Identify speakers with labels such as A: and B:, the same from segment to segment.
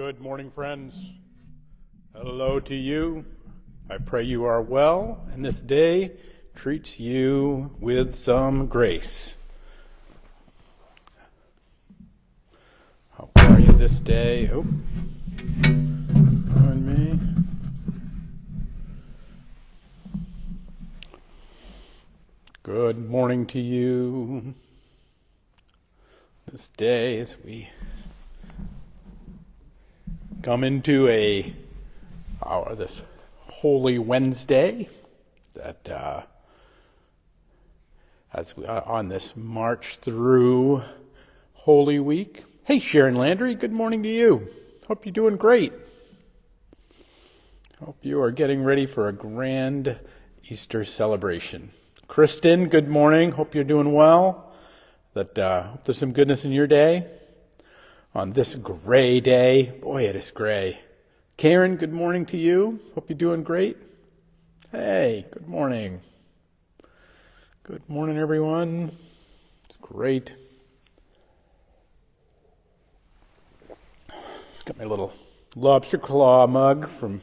A: Good morning, friends. Hello to you. I pray you are well, and this day treats you with some grace. How are you this day? Oh, join me. Good morning to you. This day as we come into this Holy Wednesday, that as we are on this march through Holy Week. Hey, Sharon Landry, good morning to you. Hope you're doing great. Hope you are getting ready for a grand Easter celebration. Kristen, good morning. Hope you're doing well. Hope there's some goodness in your day. On this gray day, boy, it is gray. Karen, good morning to you. Hope you're doing great. Hey, good morning. Good morning, everyone. It's great. Got my little lobster claw mug from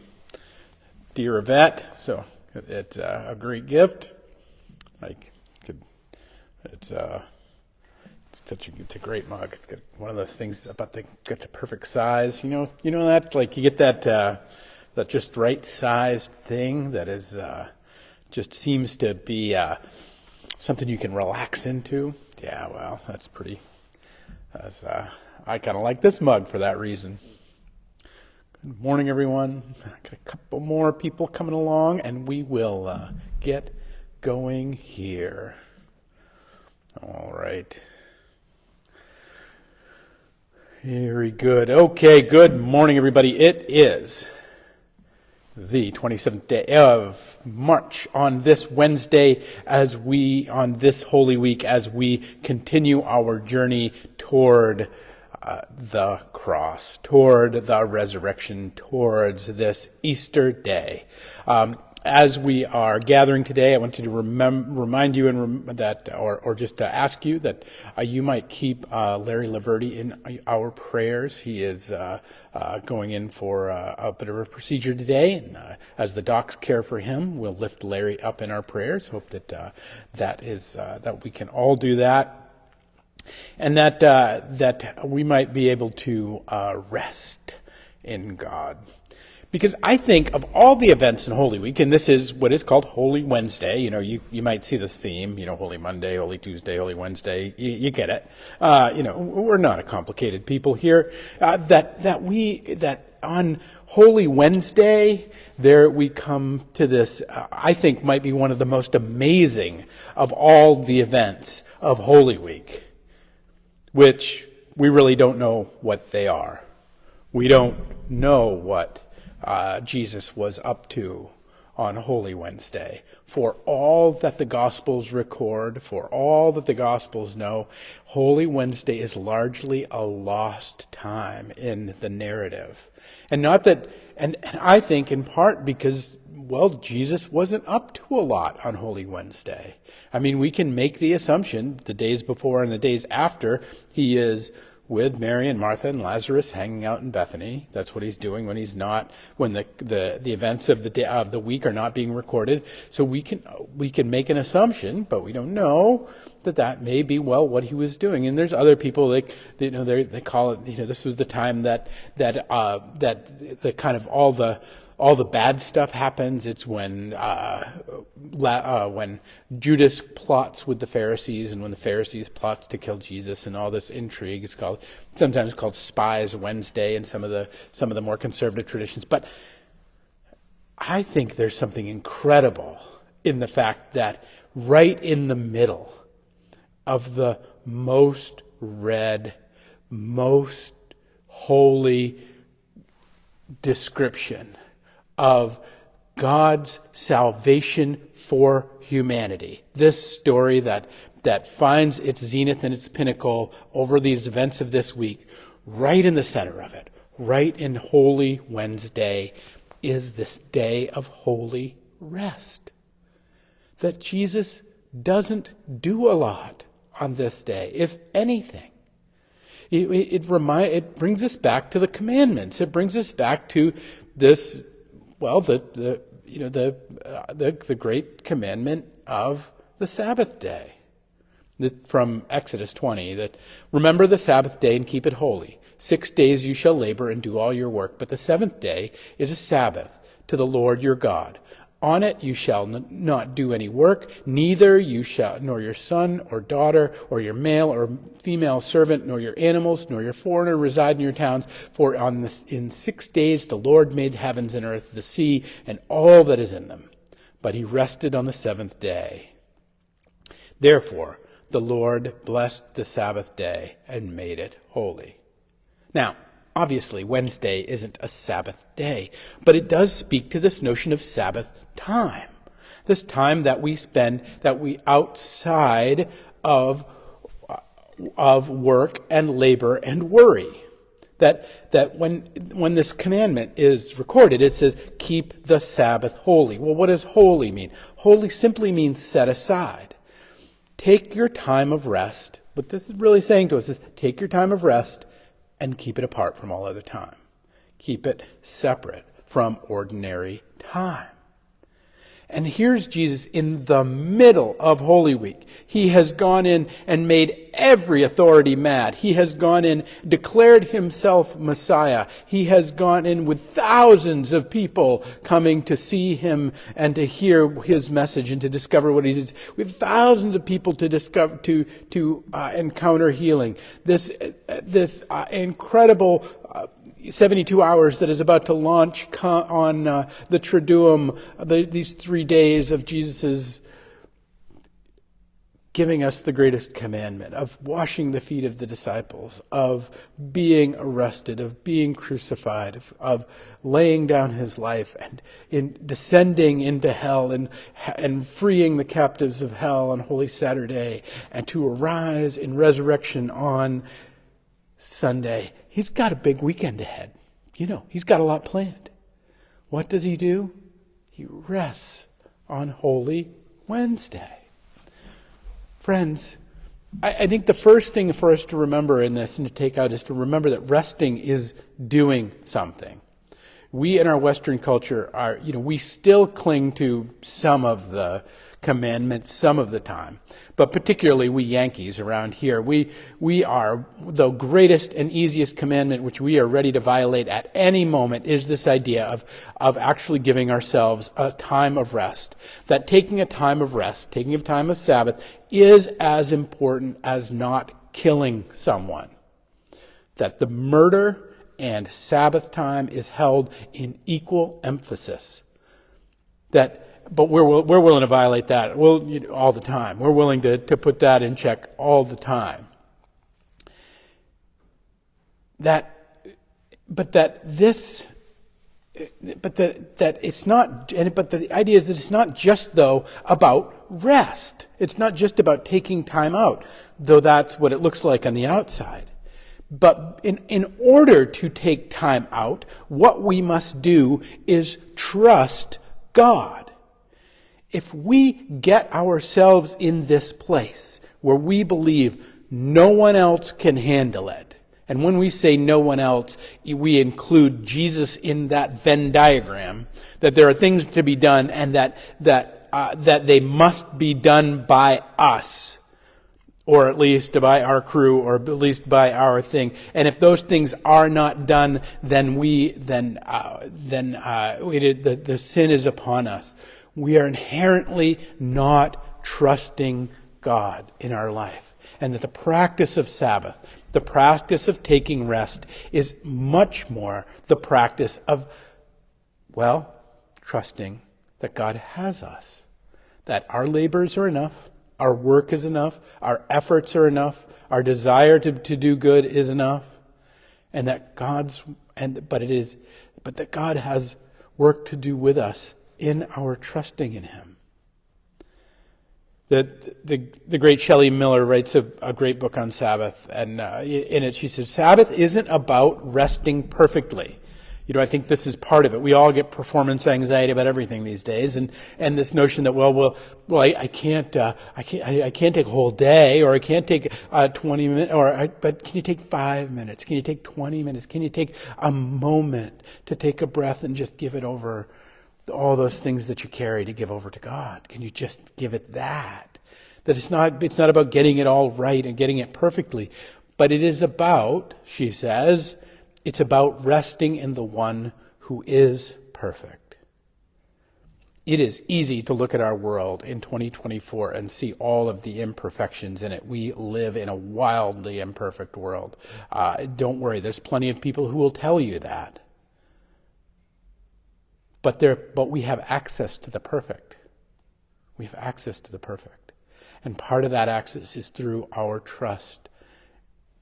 A: Dear Yvette, so it's a great gift. It's a great mug. It's got one of those things about got the perfect size. You know that, like, you get that just right sized thing that is just seems to be something you can relax into. Yeah, well, that's pretty. I kind of like this mug for that reason. Good morning, everyone. Got a couple more people coming along, and we will get going here. All right. Very good. Okay, good morning, everybody. It is the 27th day of March on this Wednesday on this Holy Week, as we continue our journey toward the cross, toward the resurrection, towards this Easter day. As we are gathering today, I wanted to remind you or just to ask you that you might keep Larry Laverty in our prayers. He is going in for a bit of a procedure today, and as the docs care for him, we'll lift Larry up in our prayers. Hope that we can all do that, and that we might be able to rest in God. Because I think of all the events in Holy Week, and this is what is called Holy Wednesday. You might see this theme, Holy Monday, Holy Tuesday, Holy Wednesday. You get it. We're not a complicated people here. That on Holy Wednesday, there we come to this, I think might be one of the most amazing of all the events of Holy Week, which we really don't know what they are. We don't know what Jesus was up to on Holy Wednesday. For all that the Gospels record, for all that the Gospels know, Holy Wednesday is largely a lost time in the narrative. And I think in part because, Jesus wasn't up to a lot on Holy Wednesday. I mean, we can make the assumption the days before and the days after he is with Mary and Martha and Lazarus hanging out in Bethany. That's what he's doing when the events of the week are not being recorded. So we can make an assumption, but we don't know that may be what he was doing. And there's other people they call it. This was the time that the kind of all the bad stuff happens. It's when Judas plots with the Pharisees, and when the Pharisees plots to kill Jesus, and all this intrigue is sometimes called Spies Wednesday in some of the more conservative traditions. But I think there's something incredible in the fact that right in the middle of the most read, most holy description of God's salvation for humanity. This story that finds its zenith and its pinnacle over these events of this week, right in the center of it, right in Holy Wednesday, is this day of holy rest. That Jesus doesn't do a lot on this day, if anything. It brings us back to the commandments. It brings us back to this, well, the great commandment of the Sabbath day. From Exodus 20, that remember the Sabbath day and keep it holy. 6 days you shall labor and do all your work, but the seventh day is a Sabbath to the Lord your God. On it you shall not do any work, neither you shall, nor your son or daughter, or your male or female servant, nor your animals, nor your foreigner reside in your towns. For in 6 days the Lord made heavens and earth, the sea, and all that is in them. But he rested on the seventh day. Therefore, the Lord blessed the Sabbath day and made it holy. Now, obviously, Wednesday isn't a Sabbath day, but it does speak to this notion of Sabbath time. This time that we spend, that we outside of work and labor and worry. That when this commandment is recorded, it says, keep the Sabbath holy. Well, what does holy mean? Holy simply means set aside. Take your time of rest. What this is really saying to us is take your time of rest and keep it apart from all other time. Keep it separate from ordinary time. And here's Jesus in the middle of Holy Week. He has gone in and made every authority mad. He has gone in, declared himself Messiah. He has gone in with thousands of people coming to see him and to hear his message and to discover what he is. We have thousands of people to discover, to encounter healing. This incredible 72 hours that is about to launch on the Triduum, these 3 days of Jesus' giving us the greatest commandment, of washing the feet of the disciples, of being arrested, of being crucified, of laying down his life, and in descending into hell and freeing the captives of hell on Holy Saturday, and to arise in resurrection on Sunday. He's got a big weekend ahead. He's got a lot planned. What does he do? He rests on Holy Wednesday. Friends, I think the first thing for us to remember in this and to take out is to remember that resting is doing something. We in our Western culture we still cling to some of the commandments some of the time, but particularly we Yankees around here, we are the greatest and easiest commandment which we are ready to violate at any moment is this idea of actually giving ourselves a time of rest. That taking a time of rest, taking a time of Sabbath is as important as not killing someone. That the murder and Sabbath time is held in equal emphasis. But we're willing to violate that all the time. We're willing to put that in check all the time. But the idea is that it's not just though about rest. It's not just about taking time out, though that's what it looks like on the outside. But in order to take time out, what we must do is trust God. If we get ourselves in this place where we believe no one else can handle it, and when we say no one else, we include Jesus in that Venn diagram, that there are things to be done and that they must be done by us, or at least by our crew, or at least by our thing. And if those things are not done, then the sin is upon us. We are inherently not trusting God in our life. And that the practice of Sabbath, the practice of taking rest, is much more the practice of, trusting that God has us. That our labors are enough, our work is enough, our efforts are enough, our desire to do good is enough, and that that God has work to do with us in our trusting in him. The great Shelley Miller writes a great book on Sabbath, and in it she says, Sabbath isn't about resting perfectly. I think this is part of it. We all get performance anxiety about everything these days, and this notion that I can't take a whole day, or I can't take 20 minutes, but can you take 5 minutes? Can you take 20 minutes? Can you take a moment to take a breath and just give it over all those things that you carry to give over to God? Can you just give it that? That it's not about getting it all right and getting it perfectly, but it is about, she says, it's about resting in the one who is perfect. It is easy to look at our world in 2024 and see all of the imperfections in it. We live in a wildly imperfect world. Don't worry, there's plenty of people who will tell you that. But we have access to the perfect. We have access to the perfect. And part of that access is through our trust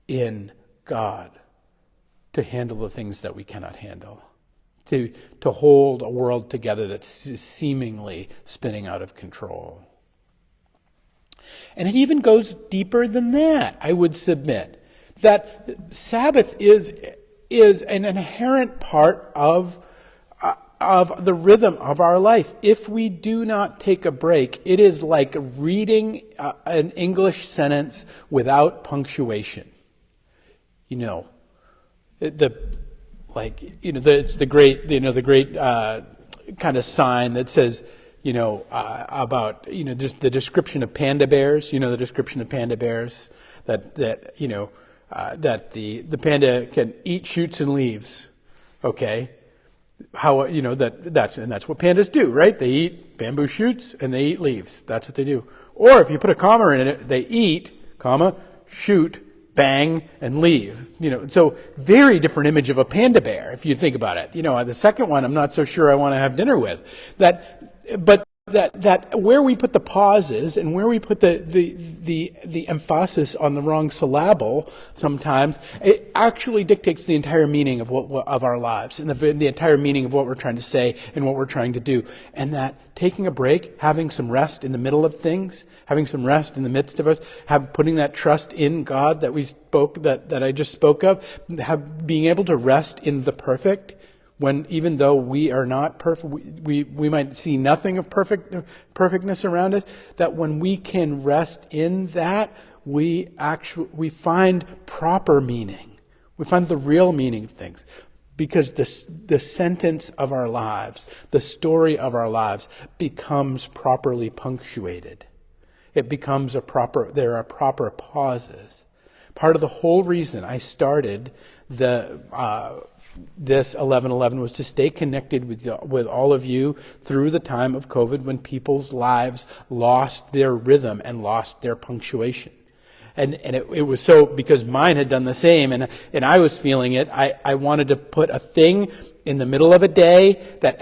A: in God to handle the things that we cannot handle, to hold a world together that's seemingly spinning out of control. And it even goes deeper than that, I would submit, that Sabbath is an inherent part of the rhythm of our life. If we do not take a break, it is like reading an English sentence without punctuation. It's the great kind of sign that says, about, just the description of panda bears, the description of panda bears, that the panda can eat shoots and leaves. Okay. How, that's what pandas do, right? They eat bamboo shoots and they eat leaves. That's what they do. Or if you put a comma in it, they eat, shoot, bang, and leave. So very different image of a panda bear, if you think about it. The second one, I'm not so sure I want to have dinner with. That where we put the pauses and where we put the emphasis on the wrong syllable, sometimes it actually dictates the entire meaning of of our lives and the entire meaning of what we're trying to say and what we're trying to do. And that taking a break, having some rest in the middle of things, having some rest in the midst of us, putting that trust in God that I just spoke of, being able to rest in the perfect. When even though we are not perfect, we might see nothing of perfectness around us, that when we can rest in that, we find proper meaning. We find the real meaning of things. Because the sentence of our lives, the story of our lives becomes properly punctuated. It becomes there are proper pauses. Part of the whole reason I started this 11:11 was to stay connected with all of you through the time of COVID, when people's lives lost their rhythm and lost their punctuation. And it was so, because mine had done the same, and I was feeling it. I wanted to put a thing in the middle of a day that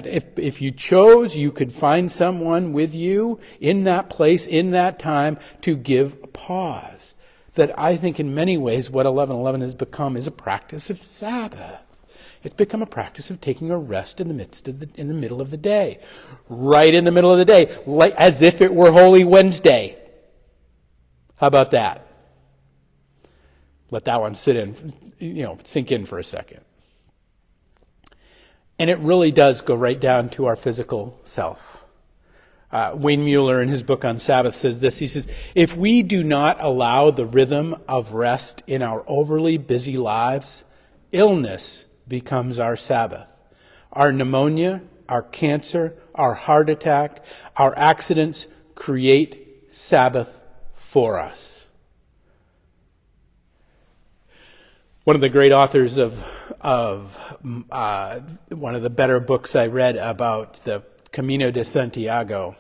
A: if you chose, you could find someone with you in that place, in that time, to give a pause. That I think in many ways what 11:11 has become is a practice of Sabbath. It's become a practice of taking a rest in the middle of the day. Right in the middle of the day, like as if it were Holy Wednesday. How about that? Let that one sink in for a second. And it really does go right down to our physical self. Wayne Mueller, in his book on Sabbath, says this. He says, if we do not allow the rhythm of rest in our overly busy lives, illness becomes our Sabbath. Our pneumonia, our cancer, our heart attack, our accidents create Sabbath for us. One of the great authors of one of the better books I read about the Camino de Santiago,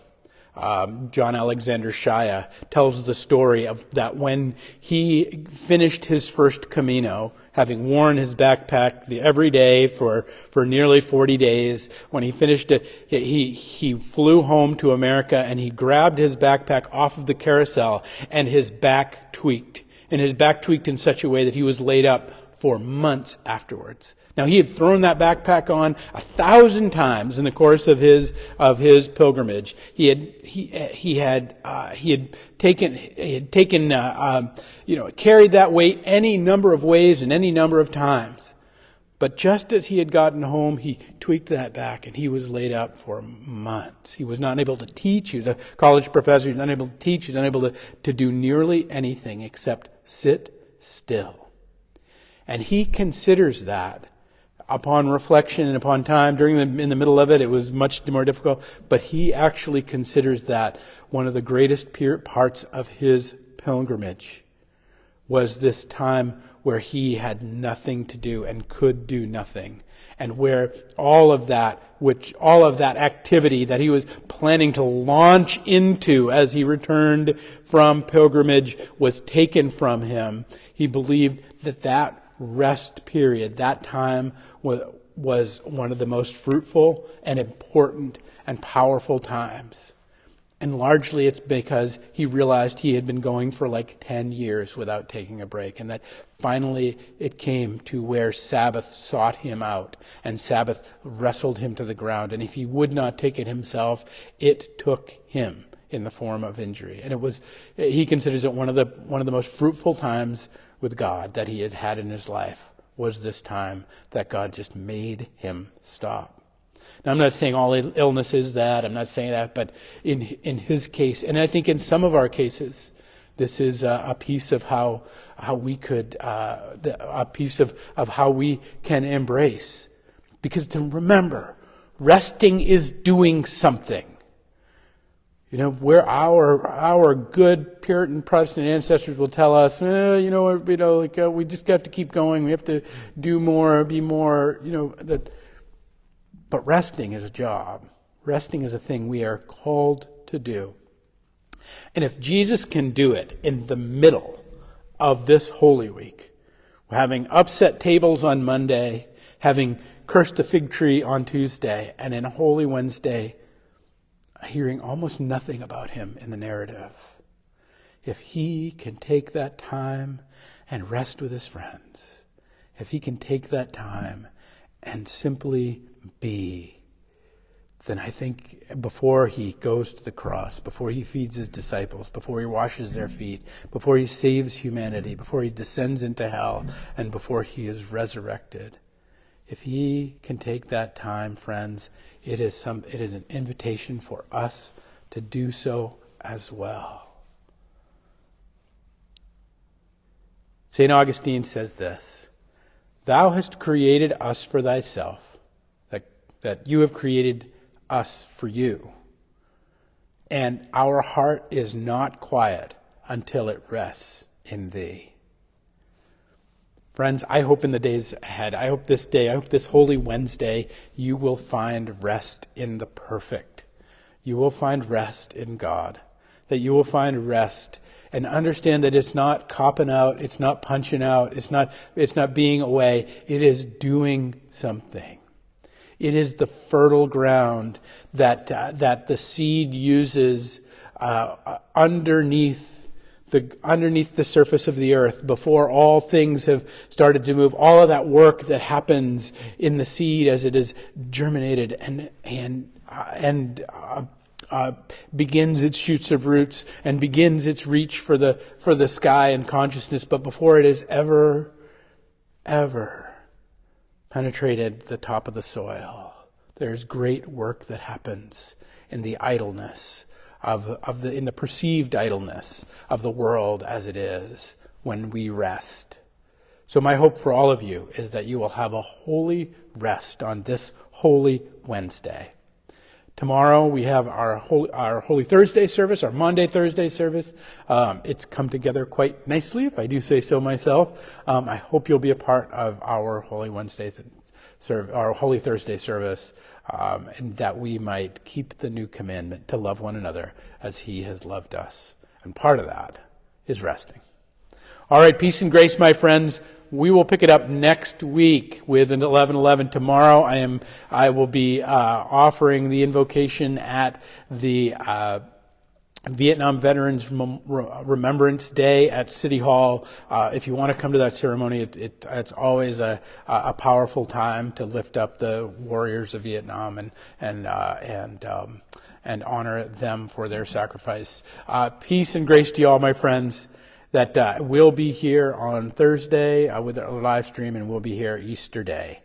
A: John Alexander Shia, tells the story of that when he finished his first Camino, having worn his backpack every day for nearly 40 days, when he finished it, he flew home to America and he grabbed his backpack off of the carousel and his back tweaked. And his back tweaked in such a way that he was laid up for months afterwards. Now, he had thrown that backpack on 1,000 times in the course of his pilgrimage. He had carried that weight any number of ways and any number of times. But just as he had gotten home, he tweaked that back, and he was laid up for months. He was not able to teach. He was a college professor. He was unable to teach. He was unable to do nearly anything except sit still. And he considers that, upon reflection and upon time, in the middle of it, it was much more difficult. But he actually considers that one of the greatest parts of his pilgrimage was this time where he had nothing to do and could do nothing. And where all of that activity that he was planning to launch into as he returned from pilgrimage was taken from him. He believed that rest period, that time was one of the most fruitful and important and powerful times. And largely it's because he realized he had been going for like 10 years without taking a break. And that finally it came to where Sabbath sought him out. And Sabbath wrestled him to the ground. And if he would not take it himself, it took him in the form of injury. And he considers it one of the most fruitful times with God that he had had in his life, was this time that God just made him stop. Now, I'm not saying all illness is that. I'm not saying that. But in his case, and I think in some of our cases, this is a piece of how we could, a piece of how we can embrace. Because to remember, resting is doing something. You know, where our good Puritan Protestant ancestors will tell us, we just have to keep going. We have to do more, be more, But resting is a job. Resting is a thing we are called to do. And if Jesus can do it in the middle of this Holy Week, having upset tables on Monday, having cursed a fig tree on Tuesday, and in Holy Wednesday, hearing almost nothing about him in the narrative, if he can take that time and rest with his friends, if he can take that time and simply be, then I think before he goes to the cross, before he feeds his disciples, before he washes their feet, before he saves humanity, before he descends into hell, and before he is resurrected, if he can take that time, friends, it is an invitation for us to do so as well. St. Augustine says this: "Thou hast created us for thyself, that you have created us for you. And our heart is not quiet until it rests in thee." Friends, I hope in the days ahead, I hope this Holy Wednesday, you will find rest in the perfect. You will find rest in God. That you will find rest and understand that it's not copping out, it's not punching out, it's not being away, it is doing something. It is the fertile ground that the seed uses underneath the surface of the earth before all things have started to move. All of that work that happens in the seed as it is germinated and begins its shoots of roots and begins its reach for the sky and consciousness, but before it is ever penetrated the top of the soil, there's great work that happens in the idleness in the perceived idleness of the world as it is when we rest. So my hope for all of you is that you will have a holy rest on this Holy Wednesday. Tomorrow we have our Holy Thursday service, our Maundy Thursday service. It's come together quite nicely, if I do say so myself. I hope you'll be a part of our Holy Wednesday our Holy Thursday service, and that we might keep the new commandment to love one another as he has loved us. And part of that is resting. All right, peace and grace, my friends. We will pick it up next week with an 11:11. Tomorrow I will be offering the invocation at the Vietnam Veterans Remembrance Day at City Hall. If you want to come to that ceremony, it's always a powerful time to lift up the warriors of Vietnam and honor them for their sacrifice. Peace and grace to you all, my friends. That we'll be here on Thursday with our live stream, and we'll be here Easter Day.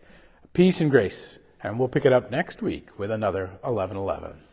A: Peace and grace. And we'll pick it up next week with another 11:11.